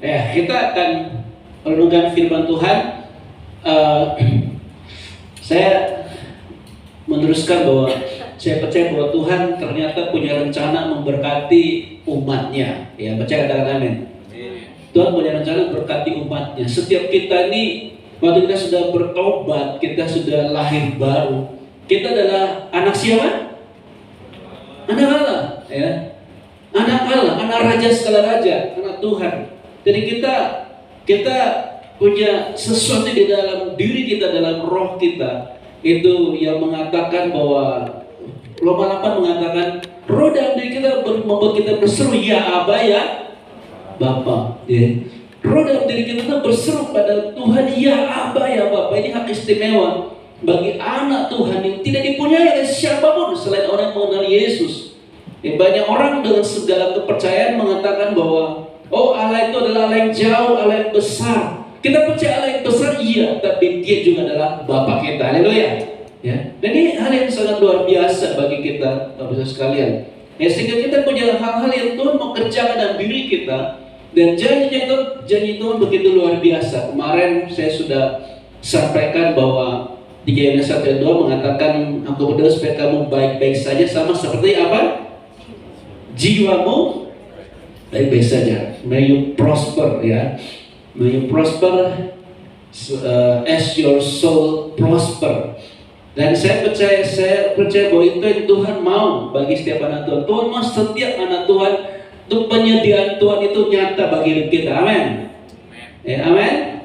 Kita akan merenungkan firman Tuhan. Eh, saya meneruskan bahwa saya percaya bahwa Tuhan ternyata punya rencana memberkati umatnya. Ya, percaya, katakan amin. Tuhan punya rencana memberkati umatnya. Setiap kita ini, waktu kita sudah bertobat, kita sudah lahir baru, kita adalah anak siapa? Anak Allah, ya. Anak Allah, anak raja segala raja, anak Tuhan. Jadi kita punya sesuatu di dalam diri kita, dalam roh kita, itu yang mengatakan bahwa Roma 8 mengatakan roh dalam diri kita membuat kita berseru, ya Aba, ya Bapa. Ya. Roh dalam diri kita berseru pada Tuhan, ya Aba, ya Bapa. Ini hak istimewa bagi anak Tuhan yang tidak dipunyai oleh siapapun selain orang yang mengenal Yesus. Banyak orang dengan segala kepercayaan mengatakan bahwa oh, Allah itu adalah Allah yang jauh, Allah yang besar. Kita percaya Allah yang besar, iya, tapi Dia juga adalah Bapa kita. Haleluya. Ya. Dan ini hal yang sangat luar biasa bagi kita, Bapak-Ibu sekalian. Ya, sehingga kita punya hal-hal yang Tuhan mau kerjakan dalam diri kita, dan janji Tuhan begitu luar biasa. Kemarin saya sudah sampaikan bahwa di Yohanes 1:2 mengatakan, aku berdoa supaya kamu baik-baik saja, sama seperti apa? Jiwamu baik-baik saja. May you prosper, ya. May you prosper as your soul prosper. Dan saya percaya bahwa itu yang Tuhan mau bagi setiap anak Tuhan. Tuhan mau setiap anak Tuhan, untuk penyediaan Tuhan itu nyata bagi hidup kita. Amin. Ya, amin.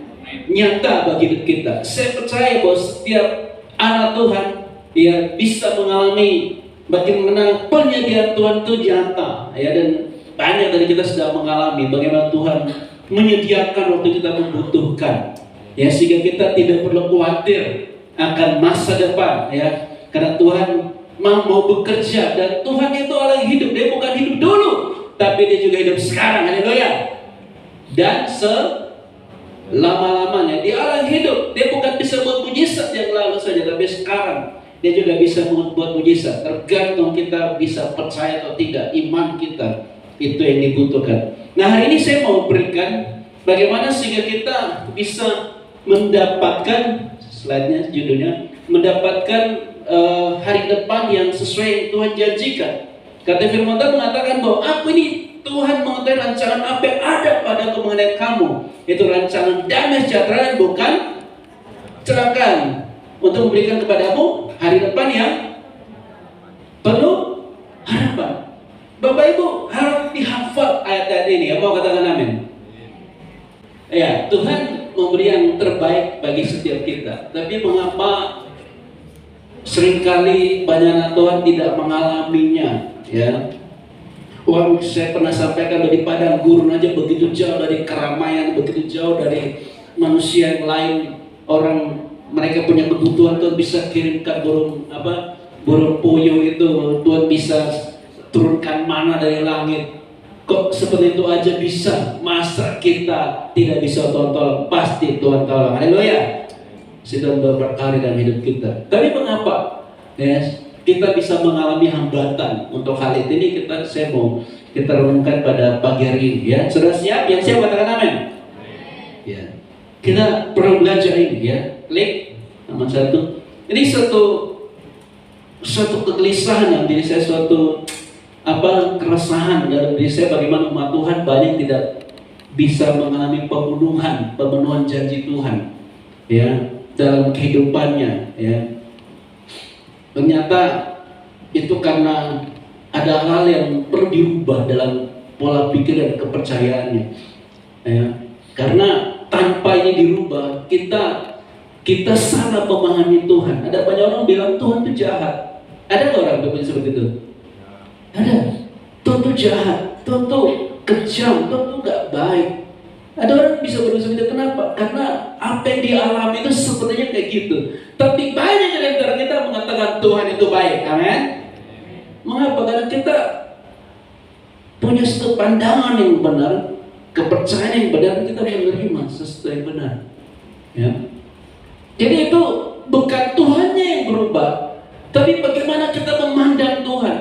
Nyata bagi hidup kita. Saya percaya bahwa setiap anak Tuhan ya bisa mengalami bagaimana penyediaan Tuhan itu nyata, ya. Dan banyak dari kita sudah mengalami bagaimana Tuhan menyediakan waktu kita membutuhkan, ya, sehingga kita tidak perlu khawatir akan masa depan, ya, karena Tuhan mau bekerja. Dan Tuhan itu Allah yang hidup. Dia bukan hidup dulu, tapi Dia juga hidup sekarang. Haleluya. Dan selama-lamanya Dia Allah yang hidup. Dia bukan bisa buat mujizat yang lalu saja, tapi sekarang Dia juga bisa membuat mujizat. Tergantung kita bisa percaya atau tidak. Iman kita itu yang dibutuhkan. Nah, hari ini saya mau berikan bagaimana sehingga kita bisa mendapatkan, slide-nya judulnya, mendapatkan hari depan yang sesuai yang Tuhan janjikan. Kata firman Tuhan mengatakan bahwa aku ini Tuhan mengetahui rancangan apa yang ada padaku mengenai kamu. Itu rancangan damai sejahtera, bukan kecelakaan, untuk memberikan kepadamu hari depan yang penuh harapan. Bapak Ibu harap dihafal ayat-ayat ini, ya, mau katakan amin. Ya, Tuhan memberi yang terbaik bagi setiap kita. Tapi mengapa seringkali banyak anak Tuhan tidak mengalaminya, ya? Wah, saya pernah sampaikan di padang gurun aja begitu jauh dari keramaian, begitu jauh dari manusia yang lain. Orang mereka punya kebutuhan, Tuhan bisa kirimkan burung puyuh itu, Tuhan bisa turunkan mana dari langit. Kok seperti itu aja bisa? Masa kita tidak bisa tolong? Pasti Tuhan tolong. Haleluya. Sedang berkarya dalam hidup kita. Tapi mengapa, ya, kita bisa mengalami hambatan untuk hal ini? Saya mau kita renungkan pada pagi hari ini, ya. Sudah siap? Yang siap katakan amin. Ya. Kita perlu belajar ini, ya. Klik nomor 1. Ini suatu kegelisahan dalam diri saya, suatu keresahan dalam diri saya, bagaimana umat Tuhan banyak tidak bisa mengalami pemenuhan janji Tuhan, ya, dalam kehidupannya, ya. Ternyata itu karena ada hal yang perlu diubah dalam pola pikir dan kepercayaannya, ya. Karena tanpa ini dirubah, kita salah memahami Tuhan. Ada banyak orang bilang Tuhan itu jahat. Ada nggak orang berpikir seperti itu? Ada. Tuhan itu jahat, Tuhan itu kejam, Tuhan itu gak baik. Ada orang bisa berpikir seperti itu. Kenapa? Karena apa yang dialami itu sepertinya kayak gitu. Tapi banyak dari antara kita mengatakan Tuhan itu baik. Amin. Mengapa? Karena kita punya satu pandangan yang benar, kepercayaan yang benar, kita menerima sesuatu yang benar, ya. Jadi itu bukan Tuhannya yang berubah, tapi bagaimana kita memandang Tuhan.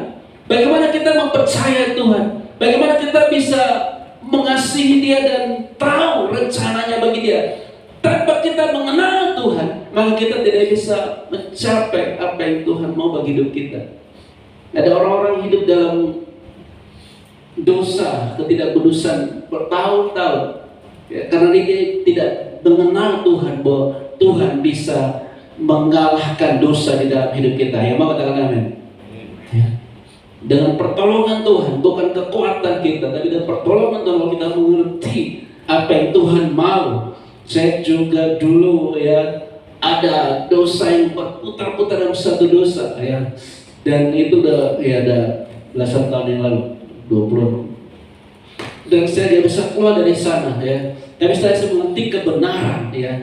Bagaimana kita mempercayai Tuhan? Bagaimana kita bisa mengasihi dia dan tahu rencananya bagi dia. Tanpa kita mengenal Tuhan, maka kita tidak bisa mencapai apa yang Tuhan mau bagi hidup kita. Ada orang-orang hidup dalam dosa, ketidakkudusan bertahun-tahun, ya, karena dia tidak mengenal Tuhan, bahwa Tuhan bisa mengalahkan dosa di dalam hidup kita. Ya, mau katakan amin. Ya. Dengan pertolongan Tuhan, bukan kekuatan kita, tapi dengan pertolongan Tuhan, kita mengerti apa yang Tuhan mau. Saya juga dulu ya ada dosa yang berputar-putar dalam satu dosa ya, dan itu udah ya ada belasan tahun yang lalu, 20. Dan saya tidak bisa keluar dari sana ya. Tapi setelah saya mengerti kebenaran ya,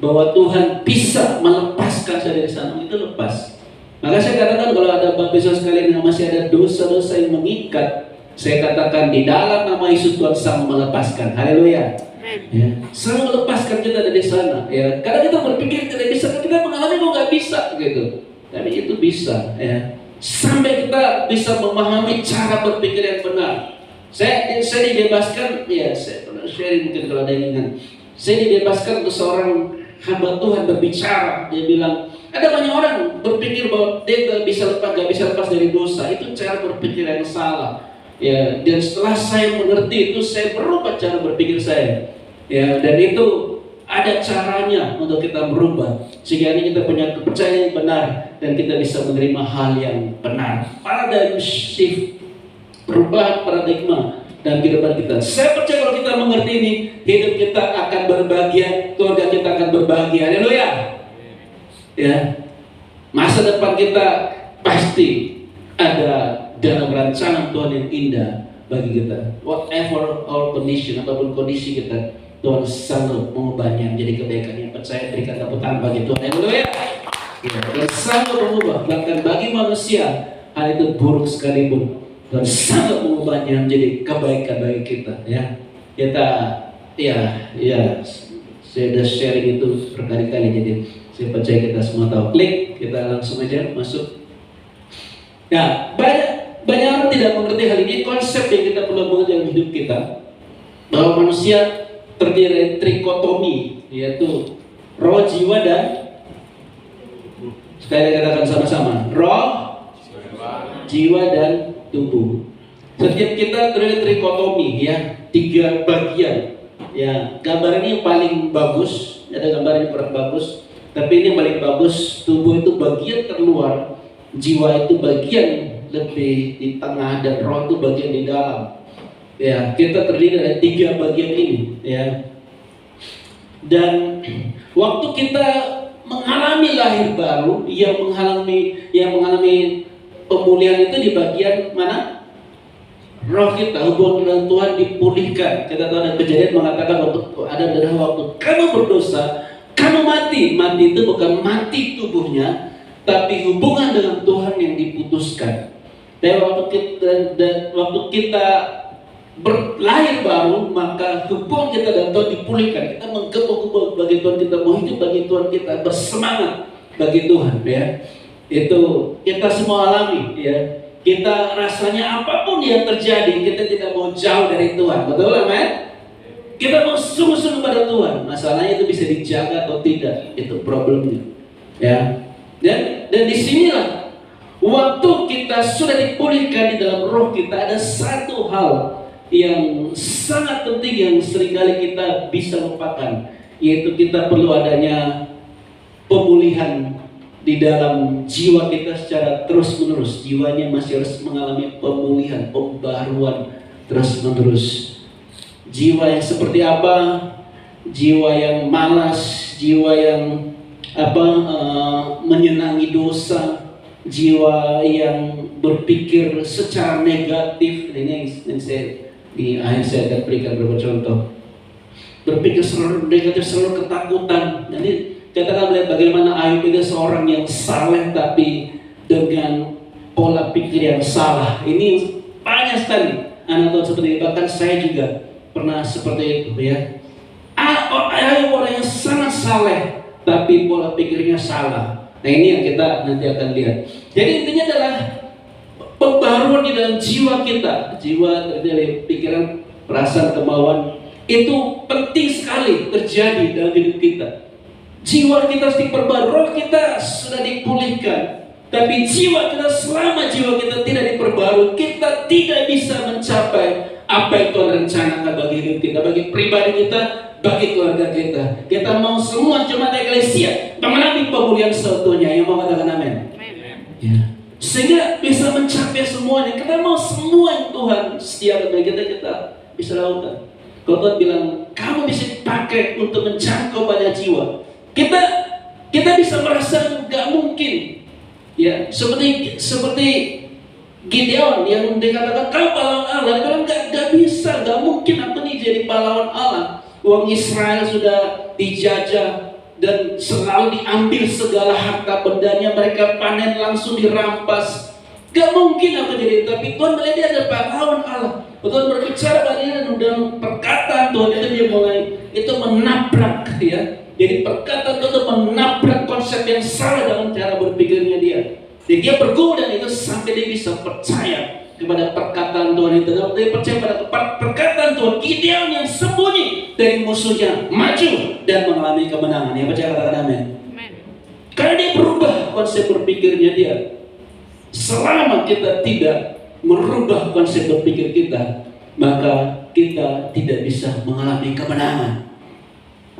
bahwa Tuhan bisa melepaskan saya dari sana, itu lepas. Maka saya katakan kalau ada Bapak Ibu sekalian yang masih ada dosa-dosa yang mengikat, saya katakan di dalam nama Yesus Tuhan sang melepaskan. Haleluya. Ya, sang melepaskan kita dari sana. Ya, karena kita berpikir tidak bisa, kita mengalami kok nggak bisa gitu. Tapi itu bisa. Ya, sampai kita bisa memahami cara berpikir yang benar. Saya dibebaskan. Ya, saya pernah sharing mungkin kalau ada yang ingat. Saya dibebaskan untuk seorang hamba Tuhan berbicara. Dia bilang, ada banyak orang berpikir bahwa dia gak bisa lepas dari dosa. Itu cara berpikir yang salah. Ya, dan setelah saya mengerti itu, saya berubah cara berpikir saya. Ya, dan itu ada caranya untuk kita berubah. Sehingga ini kita punya kepercayaan yang benar dan kita bisa menerima hal yang benar. Paradigm shift, perubahan paradigma dalam kehidupan kita. Saya percaya kalau kita mengerti ini, hidup kita akan berbahagia, keluarga kita akan berbahagia. Haleluya. Ya, masa depan kita pasti ada dalam rancangan Tuhan yang indah bagi kita. Whatever our condition, apapun kondisi kita, Tuhan sanggup mengubahnya menjadi kebaikan. Yang percaya berikan tepuk tangan bagi Tuhan. Haleluya. Ya, Tuhan sanggup mengubah. Bahkan bagi manusia hal itu buruk sekalipun, Tuhan sanggup mengubahnya menjadi kebaikan bagi kita. Ya, kita saya sudah sharing itu berkali-kali, jadi saya percaya kita semua tahu. Klik, kita langsung aja masuk. Nah, banyak orang tidak mengerti hal ini. Konsep yang kita perlu mengerti dalam hidup kita, bahwa manusia terdiri dari trikotomi, yaitu roh, jiwa, dan sekali katakan sama-sama, roh, jiwa, dan tubuh. Setiap kita terdiri dari trikotomi, ya, 3 bagian. Ya, gambar ini yang paling bagus, ada gambar yang kurang bagus, tapi ini yang paling bagus. Tubuh itu bagian terluar, jiwa itu bagian lebih di tengah, dan roh itu bagian di dalam. Ya, kita terdiri dari 3 bagian ini, ya. Dan waktu kita mengalami lahir baru, yang mengalami pemulihan itu di bagian mana? Roh kita, hubungan dengan Tuhan dipulihkan. Kita tahu ada Kejadian mengatakan waktu kamu berdosa, kamu mati. Mati itu bukan mati tubuhnya, tapi hubungan dengan Tuhan yang diputuskan. Dan waktu kita berlahir baru, maka hubungan kita dan Tuhan dipulihkan. Kita menggebu-gebu bagi Tuhan, kita mau hidup bagi Tuhan, kita bersemangat bagi Tuhan, ya. Itu kita semua alami, ya. Kita rasanya apapun yang terjadi, kita tidak mau jauh dari Tuhan, betul, amin? Kita mau sungguh-sungguh pada Tuhan. Masalahnya itu bisa dijaga atau tidak, itu problemnya, ya. Dan disinilah waktu kita sudah dipulihkan di dalam roh kita, ada satu hal yang sangat penting yang seringkali kita bisa lupakan, yaitu kita perlu adanya pemulihan di dalam jiwa kita secara terus-menerus. Jiwanya masih harus mengalami pemulihan, pembaruan terus-menerus. Jiwa yang seperti apa? Jiwa yang malas, jiwa yang menyenangi dosa, jiwa yang berpikir secara negatif. Ini yang di akhir saya akan berikan beberapa contoh. Berpikir selalu negatif, selalu ketakutan. Jadi kita akan melihat bagaimana Ayub itu seorang yang saleh tapi dengan pola pikir yang salah. Ini banyak sekali anak Tuhan seperti itu. Bahkan saya juga pernah seperti itu, ya. Ayub orang yang sangat saleh tapi pola pikirnya salah. Nah, ini yang kita nanti akan lihat. Jadi intinya adalah pembaruan di dalam jiwa kita. Jiwa dari pikiran perasaan, kemauan, itu penting sekali terjadi dalam hidup kita. Jiwa kita harus diperbarui, roh kita sudah dipulihkan, tapi jiwa kita, selama jiwa kita tidak diperbarui, kita tidak bisa mencapai apa yang Tuhan rencanakan bagi hidup kita, bagi pribadi kita, bagi keluarga kita. Kita mau semua jemaat eklesia mengalami pemulihan seutuhnya. Yang mau katakan amin? Ya. Sehingga bisa mencapai semuanya. Kita mau semua yang Tuhan sediakan bagi kita bisa lakukan. Kalau Tuhan bilang kamu bisa dipakai untuk menjangkau banyak jiwa, kita bisa merasa nggak mungkin. Ya, seperti Gideon yang dikatakan kau pahlawan Allah, dia bilang nggak bisa, nggak mungkin aku nih jadi pahlawan Allah. Uang Israel sudah dijajah dan selalu diambil segala harta bendanya, mereka panen langsung dirampas. Gak mungkin aku jadi, tapi Tuhan melihat dia ada pahlawan Allah. Tuhan berbicara pada dia dan perkataan Tuhan itu dia mulai itu menabrak ya. Jadi perkataan Tuhan itu menabrak konsep yang salah dalam cara berpikirnya dia. Jadi dia bergumul dan itu sampai dia bisa percaya kepada perkataan Tuhan itu. Dan dia percaya pada perkataan Tuhan. Gideon yang sembunyi dari musuhnya maju dan mengalami kemenangan. Yang percaya katakan amin. Karena dia berubah konsep berpikirnya dia. Selama kita tidak merubah konsep berpikir kita, maka kita tidak bisa mengalami kemenangan.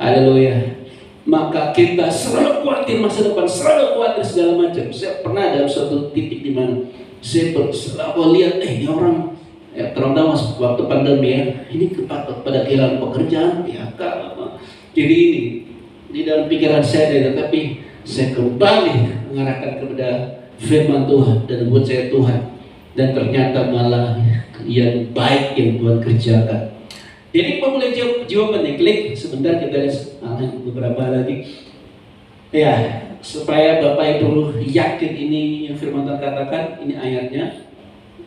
Haleluya. Maka kita selalu khawatir masa depan, selalu khawatir segala macam. Saya pernah dalam suatu titik di mana saya selalu lihat, ini orang, ya, terutama waktu pandemi ya, ini pada kehilangan pekerjaan, PHK, jadi ini di dalam pikiran saya, tetapi saya kembali mengarahkan kepada firman Tuhan dan buat saya Tuhan, dan ternyata malah yang baik yang Tuhan kerjakan. Jadi pemulihan jiwa penting. Klik sebentar, kita lihat beberapa lagi. Ya, supaya Bapak Ibu yakin ini yang firman Tuhan katakan, ini ayatnya.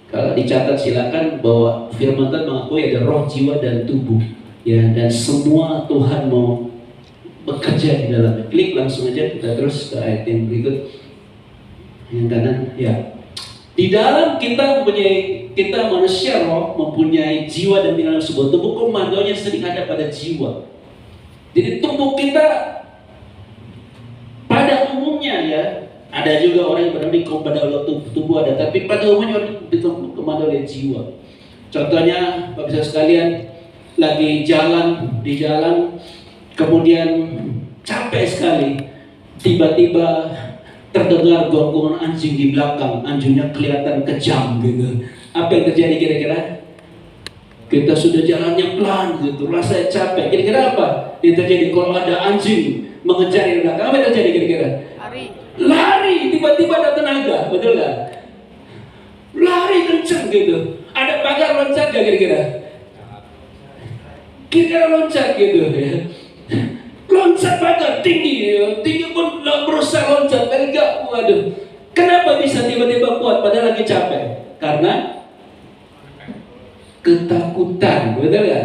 Kalau dicatat silakan bahwa firman Tuhan mengakui ada roh, jiwa dan tubuh. Ya, dan semua Tuhan mau bekerja di dalamnya. Klik langsung aja, kita terus ke ayat yang berikut. Yang kanan, ya. Di dalam kita manusia roh mempunyai jiwa dan tinggal dalam sebuah tubuh, komandonya sering ada pada jiwa. Jadi tubuh kita pada umumnya ya, ada juga orang yang berada di komando tubuh ada, tapi pada umumnya orang dikomando oleh jiwa. Contohnya, Bapak Ibu sekalian, lagi di jalan, kemudian capek sekali, tiba-tiba terdengar gonggong anjing di belakang, anjingnya kelihatan kejam gitu. Apa yang terjadi kira-kira? Kita sudah jalannya pelan gitu, rasa capek. Kira-kira apa yang terjadi kalau ada anjing mengejar di belakang? Apa yang terjadi kira-kira? Lari, tiba-tiba ada tenaga, betul nggak? Lari kenceng gitu. Ada pagar loncat nggak kira-kira? Kira-kira loncat gitu ya. Loncat pagar tinggi pun berusaha loncat, enggak, waduh. Kenapa bisa tiba-tiba kuat padahal lagi capek? Karena ketakutan, betul ya?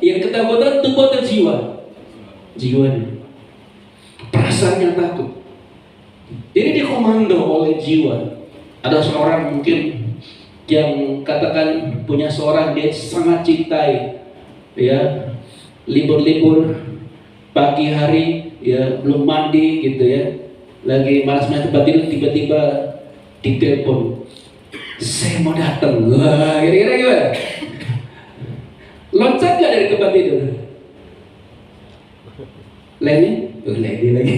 Yang ketakutan tubuh atau jiwa? Jiwanya. Perasaannya takut. Jadi dikomando oleh jiwa. Ada seorang mungkin yang katakan punya seorang dia sangat cintai, ya, libur-libur pagi hari ya belum mandi gitu ya, lagi malas-malas tempat tidur, tiba-tiba ditelepon, saya mau datang. Wah, kira-kira gimana? Loncat gak dari tempat tidur? Leni lagi.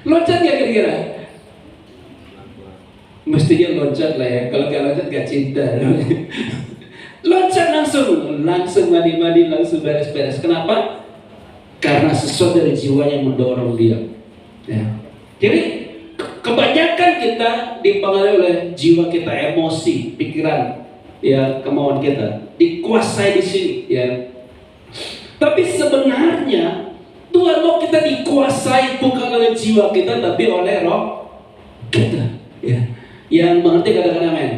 Loncat gak kira-kira? Mestinya loncat lah ya, kalau gak loncat gak cinta. Loncat langsung mandi-mandi, langsung beres-beres. Kenapa? Karena sesuatu dari jiwanya mendorong dia. Ya. Jadi kebanyakan kita dipengaruhi oleh jiwa kita, emosi, pikiran, ya, kemauan kita dikuasai di sini. Ya. Tapi sebenarnya Tuhan mau kita dikuasai bukan oleh jiwa kita, tapi oleh roh kita. Ya. Yang mengerti katakan amin.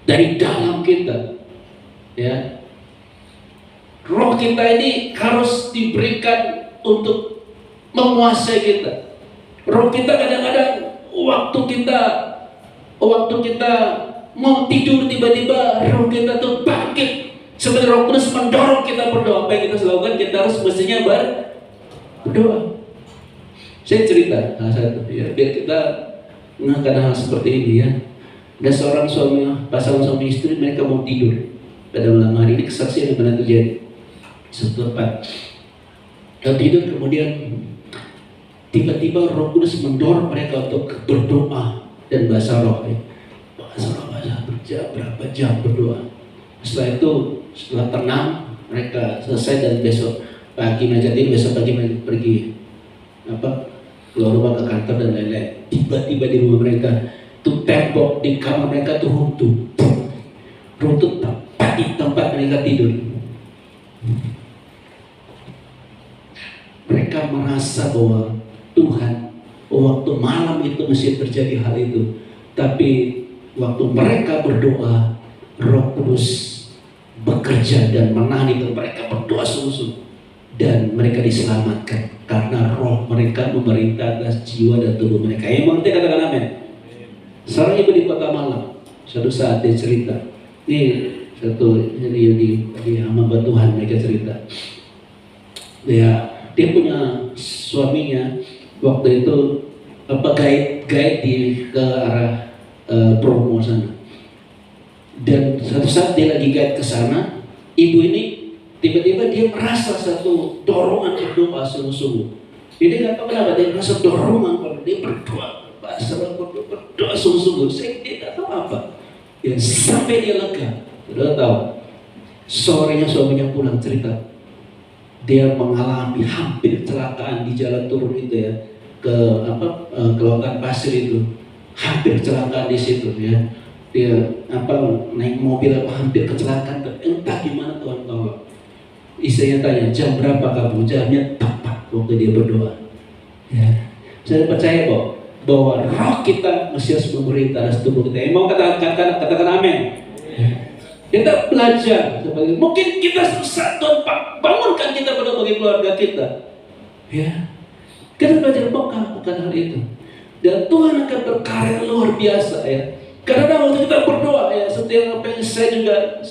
Dari dalam kita. Ya. Roh kita ini harus diberikan untuk menguasai kita. Roh kita kadang-kadang waktu kita mau tidur tiba-tiba roh kita tuh bangkit Sebenarnya Roh Kudus mendorong kita berdoa. Apa yang kita lakukan? Kita harus mestinya berdoa. Saya cerita satu ya, biar kita mengenal hal seperti ini ya. Ada seorang pasangan suami istri, mereka mau tidur pada malam hari. Ini kesaksian yang pernah terjadi suatu tempat. Dan tidur, kemudian tiba-tiba Roh Kudus mendorong mereka untuk berdoa dan bahasa roh. Berapa jam berdoa. Setelah itu, setelah tenang, mereka selesai dan besok pagi besok pagi mereka pergi keluar rumah ke kantor dan lain-lain. Tiba-tiba di rumah mereka tuh tembok di kamar mereka tuh runtuh tepat di tempat mereka tidur. Mereka merasa bahwa Tuhan, waktu malam itu mesti terjadi hal itu, tapi waktu mereka berdoa, Roh Kudus bekerja dan menangani mereka berdoa sungguh-sungguh, dan mereka diselamatkan karena roh mereka memerintah atas jiwa dan tubuh mereka. Yang mengerti katakan amin. Seorang ibu di Kota Malang, suatu saat dia cerita, ini di hamba Tuhan, mereka cerita, dia punya suaminya waktu itu guide ke arah Bromo sana. Dan suatu saat dia lagi guide ke sana, ibu ini tiba-tiba dia merasa satu dorongan berdoa sungguh-sungguh. Dia nggak tahu kenapa dia merasa dorongan kalau dia berdoa, berdoa sungguh-sungguh. Dia nggak tahu apa. Ya, sampai dia lega. Sudah tahu. Sorenya suaminya pulang cerita, dia mengalami hampir kecelakaan di jalan turun itu ya, ke Lautan Pasir itu, hampir kecelakaan di situ ya. Dia naik mobil hampir kecelakaan, entah gimana Tuhan tolong. Istrinya tanya, jam berapa kamu? Jamnya tepat waktu dia berdoa. Ya. Saya percaya bahwa roh kita mesti harus memerintah atas tubuh kita. Yang mau katakan amin. Ya. Kita belajar seperti itu. Mungkin kita susah, Tuhan bangunkan kita berdoa bagi keluarga kita. Ya. Kita belajar bukan hal itu. Dan Tuhan akan berkarya luar biasa ya. Karena waktu kita berdoa ya, setiap apa yang saya juga,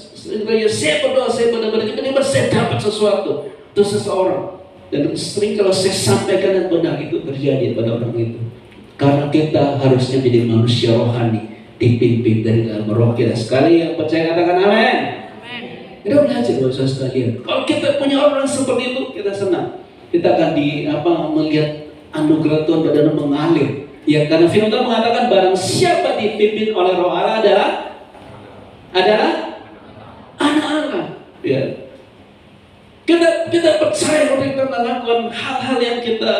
saya berdoa, tiba-tiba saya dapat sesuatu untuk seseorang. Dan sering kalau saya sampaikan dan benar itu terjadi pada orang itu. Karena kita harusnya menjadi manusia rohani, dipimpin dari dalam roh kita. Sekali yang percaya katakan amin. Kita belajar saudara sekalian. Kalau kita punya orang seperti itu, kita senang. Kita akan melihat anugerah Tuhan dan mengalir. Ya, karena firman Tuhan mengatakan barang siapa dipimpin oleh Roh Allah adalah anak Allah. Ya. Kita percaya bahwa kita melakukan hal-hal yang kita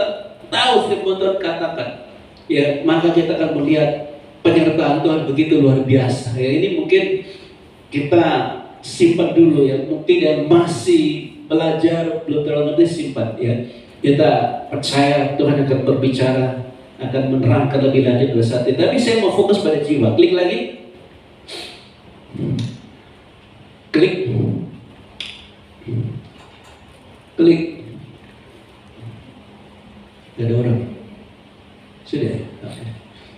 tahu firman Tuhan katakan. Ya, maka kita akan melihat penyertaan Tuhan begitu luar biasa. Ya, ini mungkin kita simpan dulu ya. Mungkin yang masih belajar belum terlalu ngerti simpan ya. Kita percaya Tuhan akan berbicara, akan menerangkan lebih lanjut pada saat ini. Tapi saya mau fokus pada jiwa. Klik lagi. Klik. Gak ada orang. Sudah.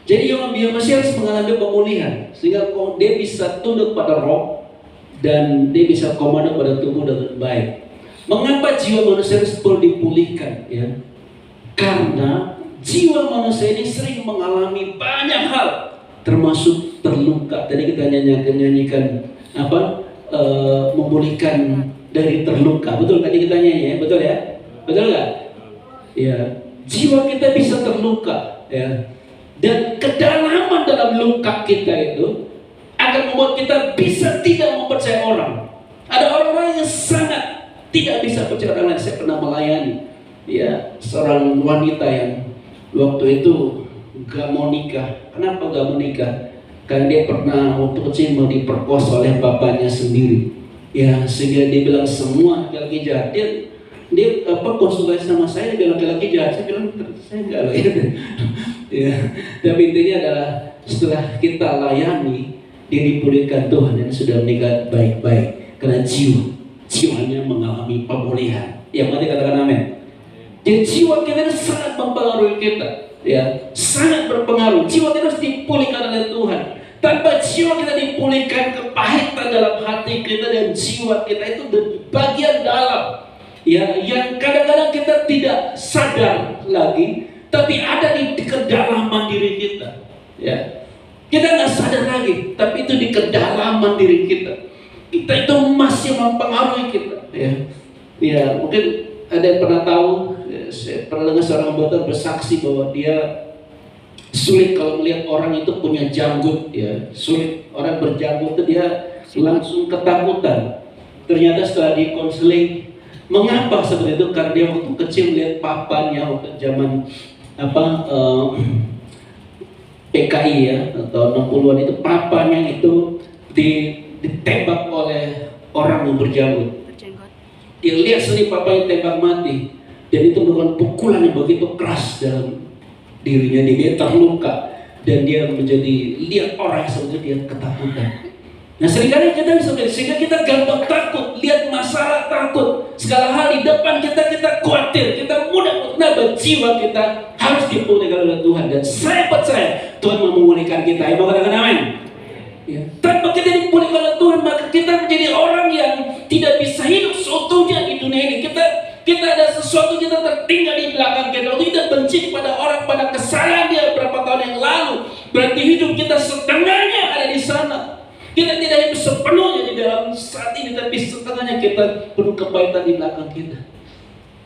Jadi dia masih harus mengalami pemulihan sehingga dia bisa tunduk pada roh dan dia bisa komando pada tubuh dengan baik. Mengapa jiwa manusia harus perlu dipulihkan? Ya, karena jiwa manusia ini sering mengalami banyak hal, termasuk terluka. Tadi kita nyanyikan memulihkan dari terluka. Betul tadi kita nyanyi, ya? Betul ya? Betul nggak? Ya, jiwa kita bisa terluka, ya. Dan kedalaman dalam luka kita itu akan membuat kita bisa tidak mempercayai orang. Ada orang-orang yang sangat tidak bisa percaya orang lain. Saya pernah melayani ya seorang wanita yang waktu itu gak mau nikah. Kenapa gak mau nikah? Karena dia pernah waktu kecil mau diperkosa oleh bapaknya sendiri. Ya, sehingga dia bilang semua laki-laki jahat. Dia konsultasi sama saya, dia bilang laki-laki jahat. Saya bilang saya enggak loh ya. Tapi intinya adalah setelah kita layani, dia dipulihkan Tuhan dan sudah menikah baik-baik karena jiwanya mengalami pemulihan. Yang mati katakan amin. Jadi jiwa kita sangat mempengaruhi kita, ya, sangat berpengaruh. Jiwa kita harus dipulihkan oleh Tuhan. Tanpa jiwa kita dipulihkan, kepahitan dalam hati kita dan jiwa kita itu di bagian dalam, ya, yang kadang-kadang kita tidak sadar lagi, tapi ada di kedalaman diri kita, ya. Kita nggak sadar lagi, tapi itu di kedalaman diri kita. Kita itu masih mempengaruhi kita, ya. Ya, mungkin ada yang pernah tahu, ya, saya pernah dengar seorang dokter bersaksi bahwa dia sulit kalau melihat orang itu punya janggut, ya. Sulit, orang berjanggut itu dia langsung ketakutan. Ternyata setelah di konseling, mengapa seperti itu? Karena dia waktu kecil melihat papanya waktu zaman PKI, ya, atau 60-an itu, papanya itu ditembak oleh orang yang berjanggut. Dia lihat sendiri papanya tembak mati, dan itu merupakan pukulan yang begitu keras dalam dirinya. Dia terluka dan dia menjadi lihat orang seperti dia ketakutan. Nah, seringkali kita sehingga kita gampang takut, lihat masalah takut, segala hal di depan kita khawatir, kita mudah. Kenapa? Jiwa kita harus dipulihkan oleh Tuhan, dan saya percaya Tuhan mau memulihkan kita. Ayo katakan amin. Ya. Tanpa kita dipulihkan oleh Tuhan, maka kita menjadi orang yang tidak bisa hidup seutuhnya di dunia ini. Kita ada sesuatu, kita tertinggal di belakang kita. Waktu kita benci kepada orang pada kesalahan dia berapa tahun yang lalu, berarti hidup kita setengahnya ada di sana. Kita tidak hidup sepenuhnya di dalam saat ini, tapi setengahnya kita penuh kepahitan di belakang kita.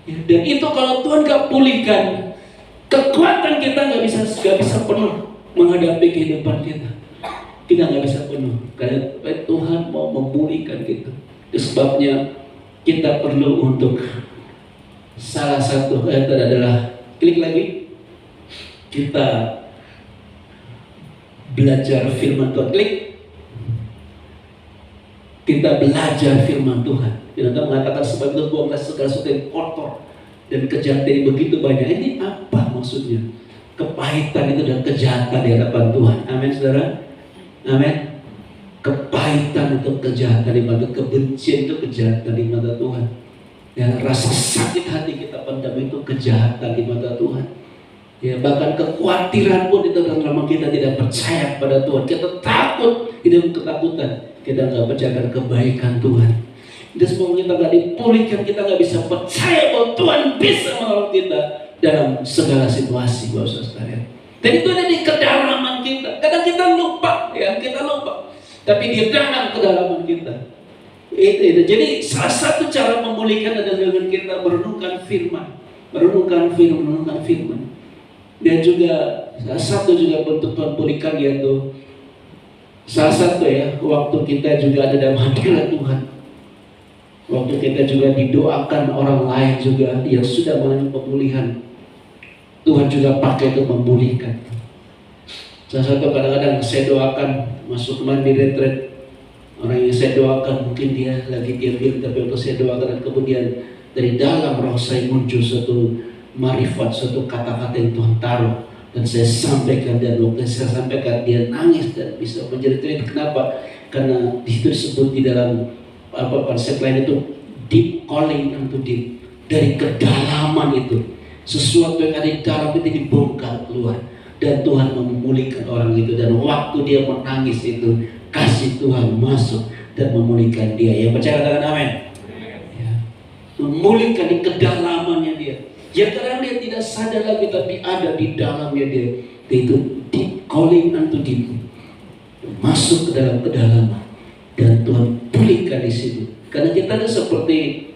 Ya, dan itu kalau Tuhan gak pulihkan, kekuatan kita gak bisa penuh menghadapi kehidupan kita. Kita nggak bisa penuh, karena Tuhan mau memulihkan kita. Itu sebabnya kita perlu untuk salah satu adalah klik lagi, kita belajar firman Tuhan. Klik, kita belajar firman Tuhan. Kita mengatakan sebab itu buanglah segala sesuatu yang kotor dan kejahatan begitu banyak. Ini apa maksudnya? Kepahitan itu dan kejahatan di hadapan Tuhan. Amin, saudara. Amin. Kepahitan itu kejahatan di mata, kebencian itu kejahatan di mata Tuhan. Ya, rasa sakit hati kita pendam itu kejahatan di mata Tuhan. Ya, bahkan kekhawatiran pun itu dalam kita tidak percaya pada Tuhan. Kita takut, hidup ketakutan. Kita nggak percaya kebaikan Tuhan. Itu semua kita nggak dipulihkan, kita nggak bisa percaya bahwa Tuhan bisa menolong kita dalam segala situasi, Bapak sekalian. Dan itu ada di kedalaman kita. Kadang kita lupa, ya, kita lupa. Tapi di dalam kedalaman kita. Itu. Jadi salah satu cara memulihkan adalah dengan kita merenungkan firman. Merenungkan firman. Dan juga salah satu juga bentuk Tuhan pulihkan, yaitu salah satu, ya, waktu kita juga ada dalam hadirat Tuhan. Waktu kita juga didoakan orang lain juga yang sudah mengalami pemulihan. Tuhan juga pakai untuk memulihkan. Salah satu kadang-kadang saya doakan masuk kemarin di retret, orang yang saya doakan mungkin dia lagi diam-diam, tapi waktu saya doakan dan kemudian dari dalam roh saya muncul suatu marifat, suatu kata-kata yang Tuhan taruh dan saya sampaikan, dan waktu saya sampaikan dia nangis dan bisa menjerit. Kenapa? Karena di situ disebut di dalam konsep lain itu deep calling unto deep, dari kedalaman itu. Sesuatu yang ada di dalam itu dibongkar keluar, dan Tuhan memulihkan orang itu. Dan waktu dia menangis itu, kasih Tuhan masuk dan memulihkan dia. Yang percaya katakan amin. Ya. Memulihkan di kedalamannya dia. Ya, karena dia tidak sadar lagi, tapi ada di dalamnya dia. Itu deep calling unto deep, masuk ke dalam kedalaman, dan Tuhan pulihkan di situ. Karena kita ada seperti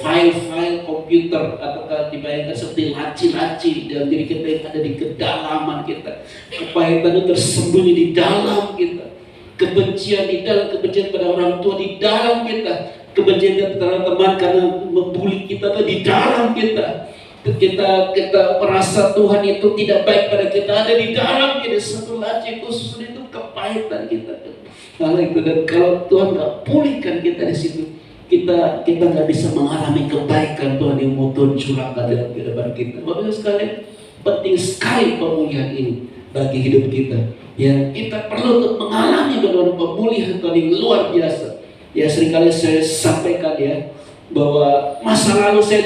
file-file komputer, atau dibayangkan seperti laci-laci dalam diri kita yang ada di kedalaman kita. Kepahitan itu tersembunyi di dalam kita, kebencian di dalam, kebencian pada orang tua di dalam kita, kebencian pada teman karena membuli kita itu di dalam kita. Kita merasa Tuhan itu tidak baik pada kita, ada di dalam kita. Satu laci khusus itu kepahitan kita. Kalau itu, dan kalau Tuhan nggak pulihkan kita di situ, kita nggak bisa mengalami kebaikan Tuhan yang mau Tuhan curahkan dalam kehidupan kita. Bapak sekalian, penting sekali pemulihan ini bagi hidup kita. Ya, kita perlu untuk mengalami benar pemulihan Tuhan yang luar biasa. Ya, seringkali saya sampaikan, ya, bahwa masa lalu saya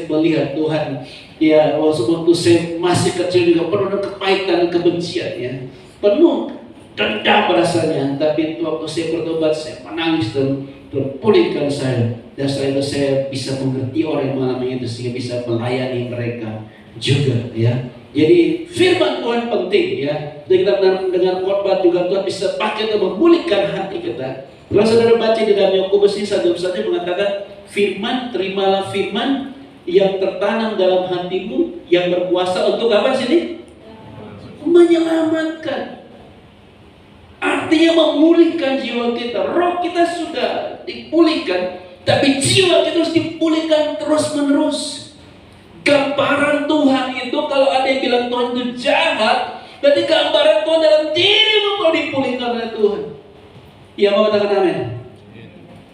melihat Tuhan Ya, waktu saya masih kecil juga penuh dengan kepahitan dan kebencian ya. Penuh dendam rasanya. Tapi waktu saya bertobat, saya menangis dan terpulihkan saya. Dan setelah itu saya bisa mengerti orang yang mengalami itu sehingga bisa melayani mereka juga ya. Jadi firman Tuhan penting ya. Jadi kita dengan khotbah juga Tuhan bisa pakai untuk memulihkan hati kita. Kalau saudara baca di dalam Yakobus ini satu-satunya mengatakan firman, terimalah firman yang tertanam dalam hatimu yang berkuasa untuk apa sini? Menyelamatkan. Artinya memulihkan jiwa kita. Roh kita sudah dipulihkan, tapi jiwa kita harus dipulihkan terus-menerus. Gambaran Tuhan itu, kalau ada yang bilang Tuhan itu jahat, berarti gambaran Tuhan dalam dirimu perlu dipulihkan oleh Tuhan. Ya, mau katakan amin.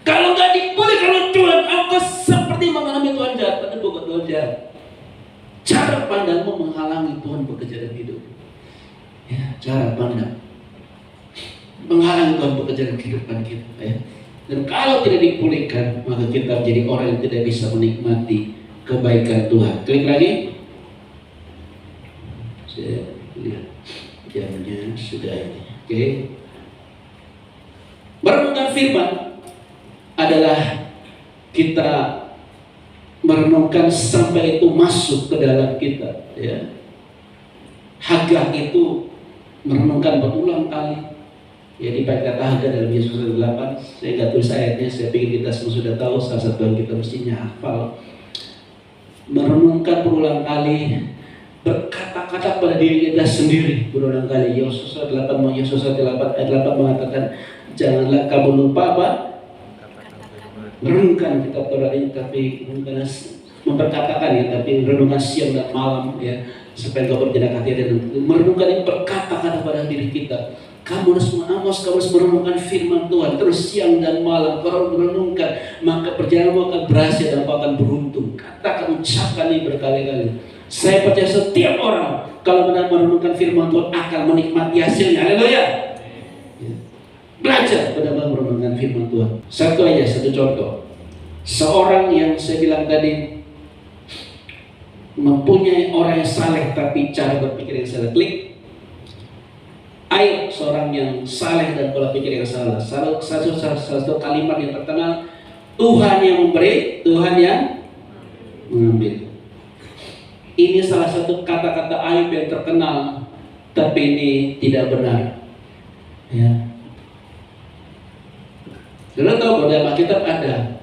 Kalau nggak dipulihkan oleh Tuhan, engkau seperti mengalami Tuhan jahat, tapi bukan Tuhan jahat. Cara pandangmu menghalangi Tuhan bekerja dalam hidup. Ya, cara pandang menghalangi Tuhan bekerja dalam kehidupan kita. Ya. Dan kalau tidak dipulihkan, maka kita menjadi orang yang tidak bisa menikmati kebaikan Tuhan. Klik lagi. Saya lihat jamnya sudah ini. Oke. Merenungkan firman adalah kita merenungkan sampai itu masuk ke dalam kita. Ya. Hagar itu merenungkan berulang kali. Ya, dipakai kata Hagar dalam Yesus 8. Saya nggak tulis ayatnya, saya pikir kita semua sudah tahu. Salah satu yang kita mestinya hafal. Merenungkan berulang kali, berkata-kata pada diri kita sendiri berulang kali. Yesus 8 ayat 8 mengatakan, janganlah kamu lupa apa? Merenungkan kitab Taurat ini, tapi memperkatakan ya, tapi renungan siang dan malam ya, supaya kau berjalan hati dan merenungkan ini berkata-kata pada diri kita. Kamu harus mengawas, kamu harus merenungkan firman Tuhan terus siang dan malam. Kalau merenungkan, maka perjalananmu akan berhasil dan kau akan beruntung. Katakan, ucapkan ini berkali-kali. Saya percaya setiap orang kalau benar merenungkan firman Tuhan akan menikmati hasilnya. Haleluya. Belajar benar-benar merenungkan firman Tuhan. Satu contoh. Seorang yang saya bilang tadi mempunyai orang yang saleh tapi cara berpikir yang salah. Klik. Ayub seorang yang saleh dan pola pikir yang salah. Satu kalimat yang terkenal, Tuhan yang memberi, Tuhan yang mengambil. Ini salah satu kata-kata Ayub yang terkenal, tapi ini tidak benar. Ya. Saudara tahu bahwa dalam Alkitab ada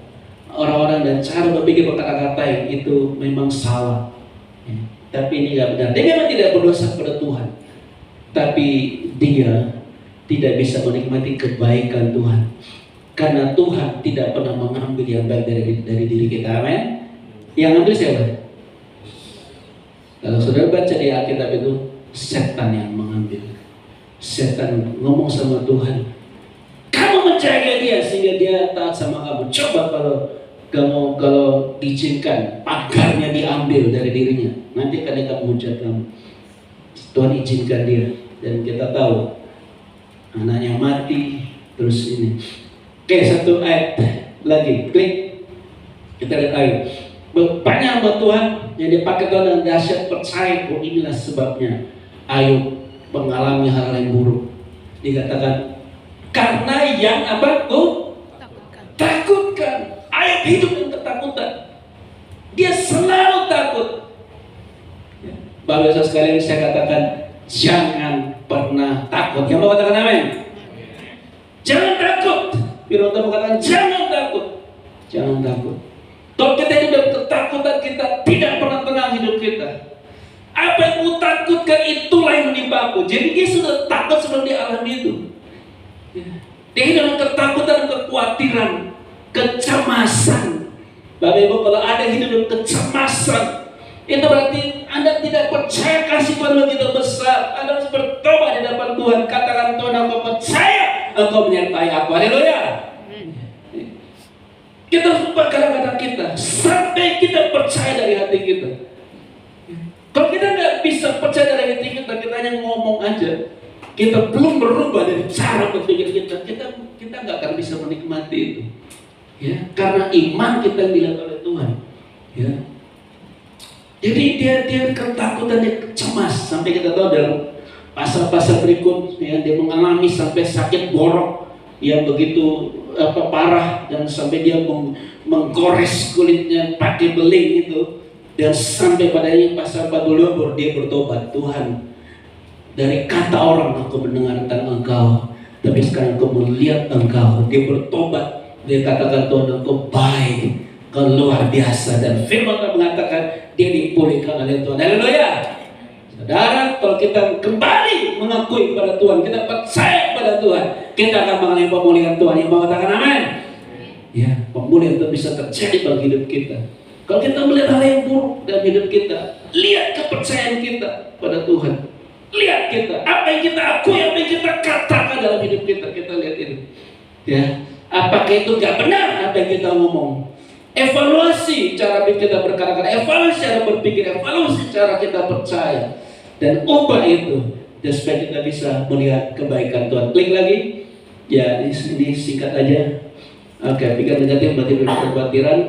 orang-orang dan cara berpikir berkata-kata yang itu memang salah. Ya. Tapi ini tidak benar. Dia memang tidak berdosa kepada Tuhan, tapi dia tidak bisa menikmati kebaikan Tuhan karena Tuhan tidak pernah mengambil yang baik dari diri kita. Amin. Yang ambil siapa? Kalau saudara baca di Alkitab itu, setan yang mengambil. Setan ngomong sama Tuhan, kamu menjaga dia sehingga dia taat sama kamu. Coba kalau diizinkan pagarnya diambil dari dirinya, nanti akan dia menghujat kamu. Tuhan izinkan dia. Dan kita tahu anaknya mati. Terus ini. Oke, satu ayat lagi. Klik. Kita lihat ayat. Banyak hamba Tuhan yang dipakai Tuhan dengan dahsyat, percaya bahwa inilah sebabnya Ayub mengalami hal yang buruk. Dikatakan karena yang apa tuh? Takutkan. Ayub hidup dengan ketakutan. Dia selalu takut. Bapak Ibu sekalian, saya katakan jangan pernah takut. Yang mau katakan amin? Jangan takut. Firman Tuhan mengatakan jangan takut. Jangan takut. Kalau kita hidup ketakutan, kita tidak pernah tenang hidup kita. Apa yang ku takutkan itulah yang menimpa aku. Jadi dia sudah takut sebelum dia alami itu. Dia hidup dengan ketakutan, kekhawatiran, kecemasan. Bapak Ibu, kalau ada hidup dengan kecemasan, itu berarti Anda tidak percaya kasih Tuhan begitu besar. Anda harus bertobat di hadapan Tuhan. Katakan, Tuhan, aku percaya Engkau menyertai aku. Haleluya. Kita harus ubah kata-kata kita sampai kita percaya dari hati kita. Kalau kita nggak bisa percaya dari hati kita, kita hanya ngomong aja, kita belum berubah dari cara berpikir kita nggak akan bisa menikmati itu. Ya, karena iman kita dilihat oleh Tuhan. Ya. Jadi dia ketakutan, dia cemas sampai kita tahu dalam pasal-pasal berikut ya, dia mengalami sampai sakit borok yang begitu parah, dan sampai dia menggores kulitnya pakai beling itu, dan sampai padanya pasal 42 baru dia bertobat. Tuhan, dari kata orang aku mendengar tentang Engkau, tapi sekarang aku melihat Engkau. Dia bertobat, dia katakan Tuhan Engkau baik, Engkau luar biasa, dan firman Tuhan mengatakan dia dipulihkan oleh Tuhan. Haleluya. Saudara, kalau kita kembali mengakui pada Tuhan, kita percaya pada Tuhan, kita akan mengalami pemulihan Tuhan. Yang mau katakan amin? Ya, pemulihan itu bisa terjadi bagi hidup kita. Kalau kita melihat hal yang buruk dalam hidup kita, lihat kepercayaan kita pada Tuhan. Lihat kita, apa yang kita akui, apa yang kita katakan dalam hidup kita, kita lihat ini. Ya, apakah itu gak benar apa yang kita ngomong? Evaluasi cara kita berkata-kata, evaluasi cara berpikir, evaluasi cara kita percaya, dan ubah itu, dan supaya kita bisa melihat kebaikan Tuhan. Klik lagi, ya ini singkat aja. Oke, pikiran negatif berarti kekhawatiran.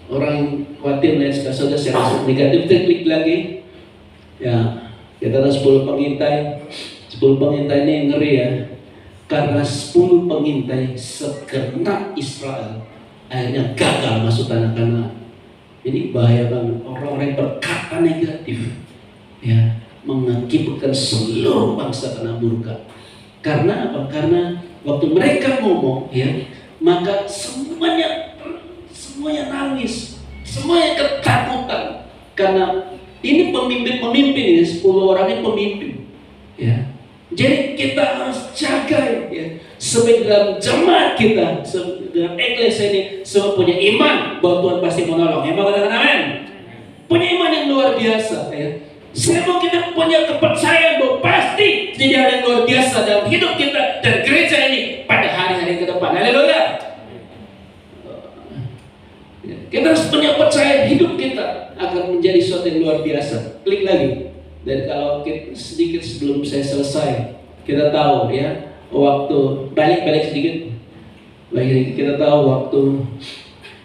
Orang khawatir melihat saudara secara negatif, klik lagi. Ya, kita ada 10 pengintai. 10 pengintai ini ngeri ya, karena 10 pengintai segenap Israel akhirnya gagal masuk tanah Kanaan. Ini bahaya banget. Orang-orang yang berkata negatif ya, mengakibatkan seluruh bangsa kena murka. Karena apa? Karena waktu mereka ngomong ya, maka semuanya nangis, semuanya ketakutan. Karena ini pemimpin-pemimpin ini, 10 orang ini pemimpin ya. Jadi kita harus jaga ya, sebagai dalam jemaat kita, dalam eklesia ini, semua punya iman bahwa Tuhan pasti menolong. Yang mau katakan amin? Punya iman yang luar biasa ya. Semua kita punya kepercayaan bahwa pasti jadi hal yang luar biasa dalam hidup kita dan gereja ini pada hari-hari ke depan. Haleluya. Kita harus punya percaya hidup kita akan menjadi sesuatu yang luar biasa. Klik lagi. Dan kalau sedikit sebelum saya selesai, kita tahu ya, waktu balik sedikit, kita tahu waktu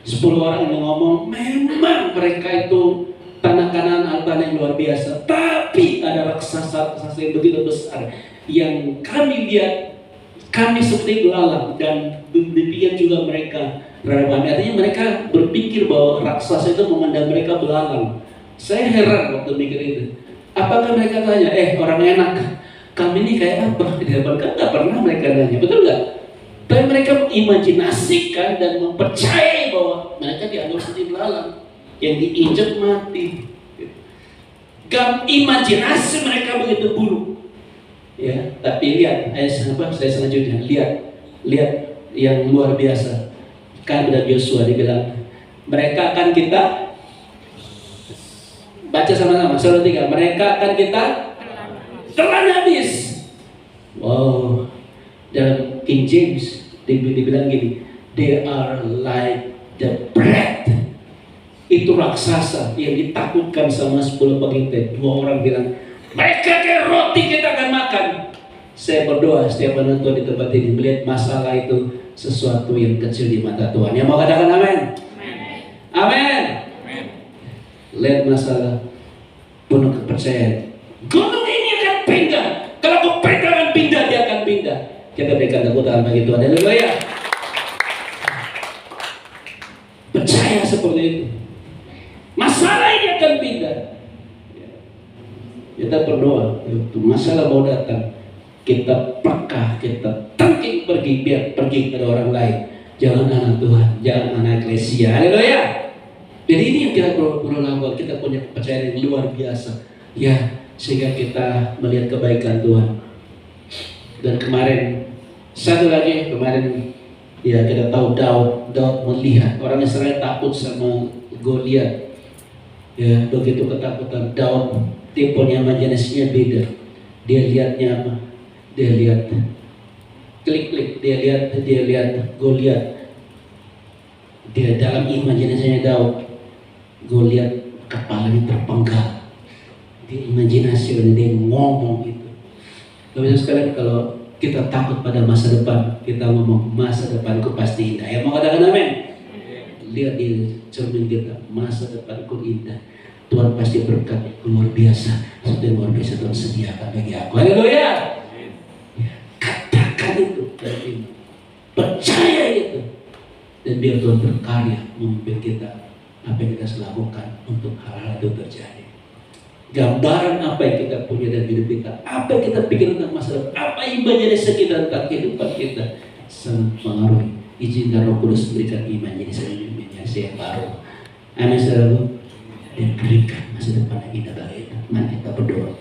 10 orang yang ngomong, memang mereka itu tanah Kanaan tanah yang luar biasa, tapi ada raksasa yang begitu besar yang kami lihat, kami seperti belalang, dan demikian juga mereka terhadap kami. Artinya mereka berpikir bahwa raksasa itu memandang mereka belalang. Saya heran waktu mikir itu. Apakah mereka tanya, orang enak, kami ini kayak apa? Di depan kan gak pernah mereka nanya, betul gak? Tapi mereka mengimajinasikan dan mempercayai bahwa mereka dianggap seperti belalang yang diinjak mati. Imajinasi mereka begitu buruk. Ya, tapi lihat ayat saya selanjutnya, lihat yang luar biasa. Kan pada Yosua dibilang, mereka akan kita baca sama-sama, surah 3. Mereka akan kita telan habis. Wow. Dalam King James dibilang gini, they are like the bread. Itu raksasa yang ditakutkan sama 10 pengintai. 2 orang bilang, mereka kayak roti kita akan makan. Saya berdoa setiap anak Tuhan di tempat ini melihat masalah itu sesuatu yang kecil di mata Tuhan. Yang mau katakan amin? Amin. Lihat masalah penuh kepercayaan. Gunung ini akan pindah. Kalau aku pegangan pindah, dia akan pindah. Kita berikan tepuk tangan bagi Tuhan. Haleluya. Percaya seperti itu. Masalah ini akan pindah. Kita berdoa, waktu masalah mau datang, kita peka, kita tangking pergi, biar pergi kepada orang lain. Jangan anak Tuhan, jangan anak eklesia. Haleluya. Jadi ini yang kita perlu lakukan. Kita punya kepercayaan yang luar biasa ya, sehingga kita melihat kebaikan Tuhan. Dan kemarin ya, kita tahu Daud melihat orang Israel takut sama Goliat ya, begitu ketakutan Daud, tipunya imajinasinya beda. Dia lihatnya apa? Dia lihat dia lihat Goliat. Dia dalam imajinasinya Daud, Goliat kepalanya terpenggal. Di imajinasi dia ngomong gitu. Lalu sekalian, kalau kita takut pada masa depan, kita ngomong masa depanku pasti indah. Ya, mau katakan amin? lihat di cermin kita, masa depanku indah. Tuhan pasti berkat luar biasa. Sesuatu yang luar biasa Tuhan sediakan bagi aku. Haleluya. Katakan itu dan iman. Percaya itu. Dan biar Tuhan berkarya memimpin kita apa yang kita lakukan untuk hal-hal itu terjadi. Gambaran apa yang kita punya dalam hidup kita, apa yang kita pikir tentang masa depan, apa iman jadi sekitar tentang kehidupan kita, sangat mengaruhi. Izinkan Roh Kudus memberikan iman jadi saya baru. Amin saudara. Dan berikan masa depan yang indah bagi kita. Mari kita berdoa.